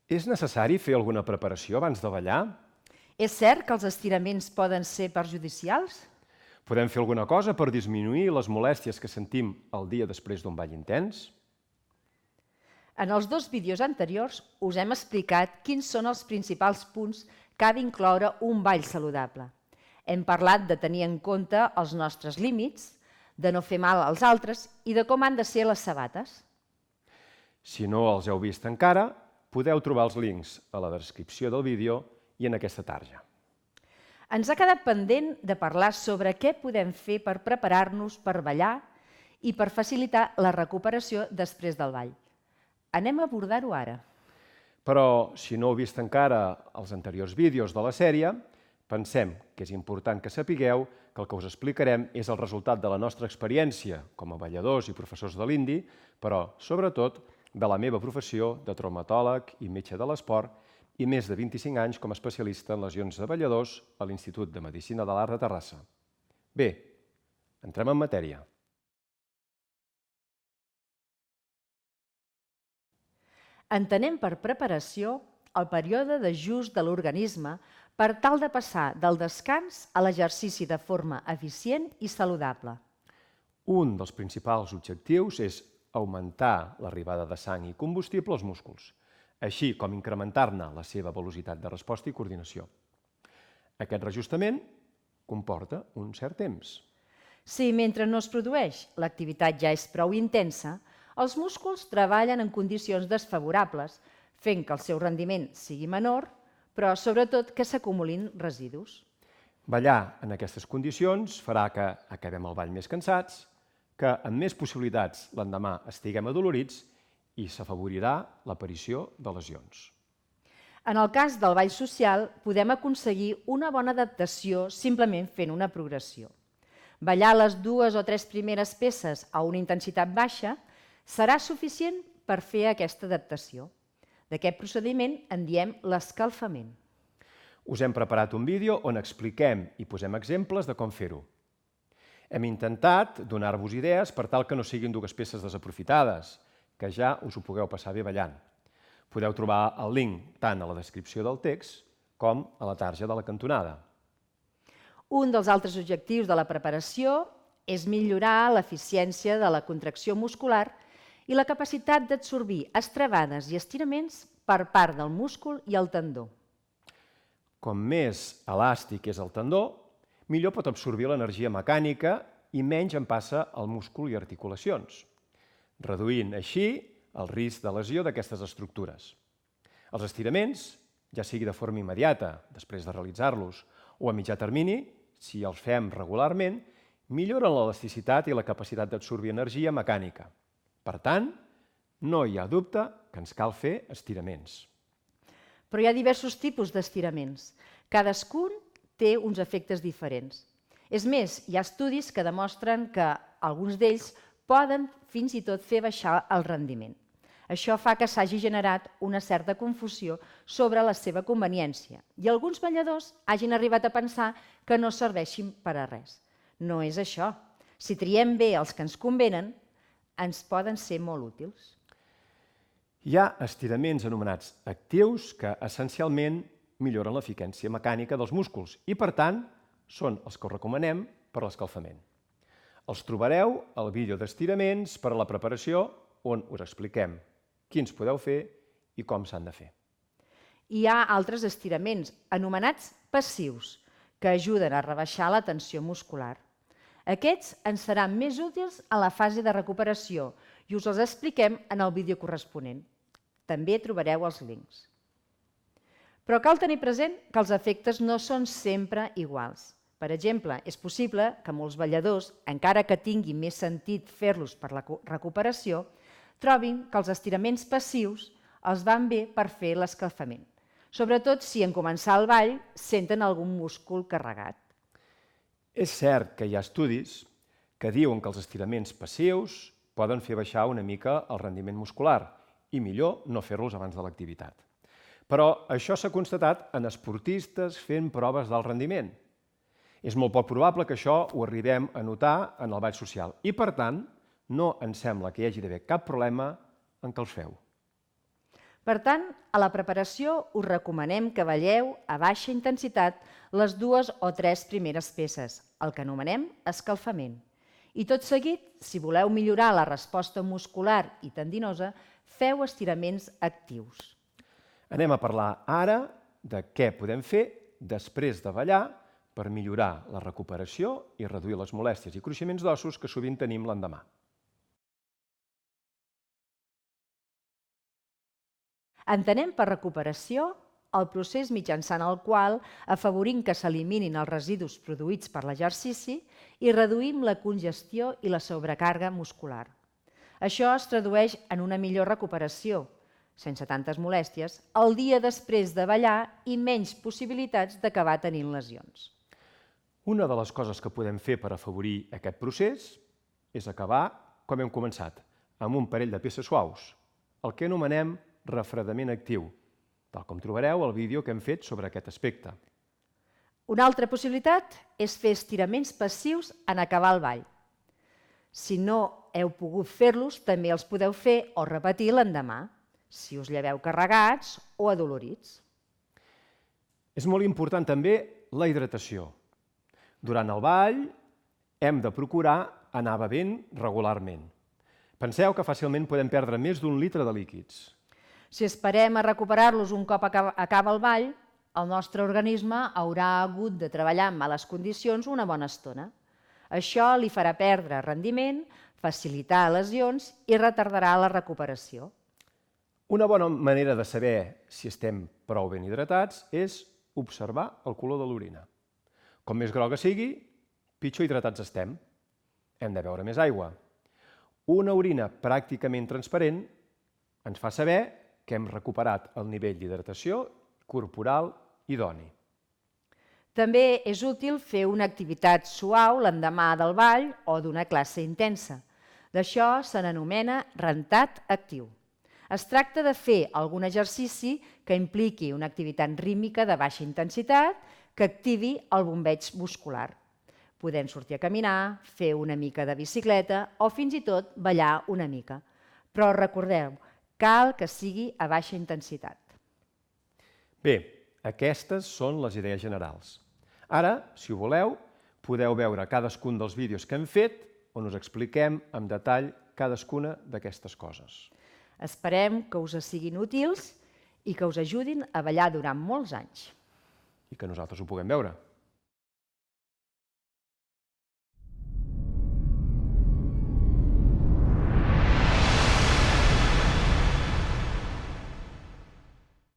És necessari fer alguna preparació abans de ballar? És cert que els estiraments poden ser perjudicials? Podem fer alguna cosa per disminuir les molèsties que sentim el dia després d'un ball intens? En els 2 vídeos anteriors us hem explicat quins són els principals punts que ha d'incloure un ball saludable. Hem parlat de tenir en compte els nostres límits, de no fer mal als altres i de com han de ser les sabates. Si no els heu vist encara, podeu trobar els links a la descripció del vídeo i en aquesta tarja. Ens ha quedat pendent de parlar sobre què podem fer per preparar-nos per ballar i per facilitar la recuperació després del ball. Anem a abordar-ho ara. Però, si no heu vist encara els anteriors vídeos de la sèrie, pensem que és important que sapigueu que el que us explicarem és el resultat de la nostra experiència com a balladors i professors de l'Indi, però, sobretot, de la meva professió de traumatòleg i metge de l'esport i més de 25 anys com a especialista en lesions de balladors a l'Institut de Medicina de l'Art de Terrassa. Bé, entrem en matèria. Entenem per preparació el període d'ajust de l'organisme per tal de passar del descans a l'exercici de forma eficient i saludable. Un dels principals objectius és augmentar l'arribada de sang i combustible als músculs, així com incrementar-ne la seva velocitat de resposta i coordinació. Aquest reajustament comporta un cert temps. Si mentre no es produeix l'activitat ja és prou intensa, els músculs treballen en condicions desfavorables, fent que el seu rendiment sigui menor, però sobretot que s'acumulin residus. Ballar en aquestes condicions farà que acabem el ball més cansats, que amb més possibilitats l'endemà estiguem adolorits i s'afavorirà l'aparició de lesions. En el cas del ball social, podem aconseguir una bona adaptació simplement fent una progressió. Ballar les 2 o 3 primeres peces a una intensitat baixa serà suficient per fer aquesta adaptació. D'aquest procediment en diem l'escalfament. Us hem preparat un vídeo on expliquem i posem exemples de com fer-ho. Hem intentat donar-vos idees per tal que no siguin 2 peces desaprofitades, que ja us ho pugueu passar bé ballant. Podeu trobar el link tant a la descripció del text com a la tarja de la cantonada. Un dels altres objectius de la preparació és millorar l'eficiència de la contracció muscular i la capacitat d'absorbir estrebades i estiraments per part del múscul i el tendó. Com més elàstic és el tendó, millor pot absorbir l'energia mecànica i menys en passa al múscul i articulacions, reduint així el risc de lesió d'aquestes estructures. Els estiraments, ja sigui de forma immediata, després de realitzar-los, o a mitjà termini, si els fem regularment, milloren l'elasticitat i la capacitat d'absorbir energia mecànica. Per tant, no hi ha dubte que ens cal fer estiraments. Però hi ha diversos tipus d'estiraments. Cadascun té uns efectes diferents. És més, hi ha estudis que demostren que alguns d'ells poden fins i tot fer baixar el rendiment. Això fa que s'hagi generat una certa confusió sobre la seva conveniència i alguns balladors hagin arribat a pensar que no serveixin per a res. No és això. Si triem bé els que ens convenen, ens poden ser molt útils. Hi ha estiraments anomenats actius que essencialment milloren l'eficàcia mecànica dels músculs i, per tant, són els que us recomanem per a l'escalfament. Els trobareu al vídeo d'estiraments per a la preparació on us expliquem quins podeu fer i com s'han de fer. Hi ha altres estiraments anomenats passius que ajuden a rebaixar la tensió muscular. Aquests ens seran més útils a la fase de recuperació i us els expliquem en el vídeo corresponent. També trobareu els links. Però cal tenir present que els efectes no són sempre iguals. Per exemple, és possible que molts balladors, encara que tingui més sentit fer-los per la recuperació, trobin que els estiraments passius els van bé per fer l'escalfament, sobretot si en començar el ball senten algun múscul carregat. És cert que hi ha estudis que diuen que els estiraments passius poden fer baixar una mica el rendiment muscular i millor no fer-los abans de l'activitat. Però això s'ha constatat en esportistes fent proves d'alt rendiment. És molt poc probable que això ho arribem a notar en el ball social i, per tant, no ens sembla que hi hagi d'haver cap problema en què els feu. Per tant, a la preparació us recomanem que balleu a baixa intensitat les 2 o 3 primeres peces, el que anomenem escalfament. I tot seguit, si voleu millorar la resposta muscular i tendinosa, feu estiraments actius. Anem a parlar ara de què podem fer després de ballar per millorar la recuperació i reduir les molèsties i cruiximents d'ossos que sovint tenim l'endemà. Entenem per recuperació el procés mitjançant el qual afavorim que s'eliminin els residus produïts per l'exercici i reduïm la congestió i la sobrecàrrega muscular. Això es tradueix en una millor recuperació, sense tantes molèsties, el dia després de ballar i menys possibilitats d'acabar tenint lesions. Una de les coses que podem fer per afavorir aquest procés és acabar com hem començat, amb un parell de peces suaus, el que anomenem refredament actiu, tal com trobareu al vídeo que hem fet sobre aquest aspecte. Una altra possibilitat és fer estiraments passius en acabar el ball. Si no heu pogut fer-los, també els podeu fer o repetir l'endemà, si us lleveu carregats o adolorits. És molt important també la hidratació. Durant el ball hem de procurar anar bevent regularment. Penseu que fàcilment podem perdre més d'1 litre de líquids. Si esperem a recuperar-los un cop acaba el ball, el nostre organisme haurà hagut de treballar en males condicions una bona estona. Això li farà perdre rendiment, facilitar lesions i retardarà la recuperació. Una bona manera de saber si estem prou ben hidratats és observar el color de l'orina. Com més groga sigui, pitjor hidratats estem. Hem de beure més aigua. Una orina pràcticament transparent ens fa saber que hem recuperat el nivell d'hidratació corporal idoni. També és útil fer una activitat suau l'endemà del ball o d'una classe intensa. D'això se n'anomena rentat actiu. Es tracta de fer algun exercici que impliqui una activitat rítmica de baixa intensitat que activi el bombeig muscular. Podem sortir a caminar, fer una mica de bicicleta o fins i tot ballar una mica. Però recordeu, cal que sigui a baixa intensitat. Bé, aquestes són les idees generals. Ara, si ho voleu, podeu veure cadascun dels vídeos que hem fet on us expliquem amb detall cadascuna d'aquestes coses. Esperem que us siguin útils i que us ajudin a ballar durant molts anys. I que nosaltres ho puguem veure.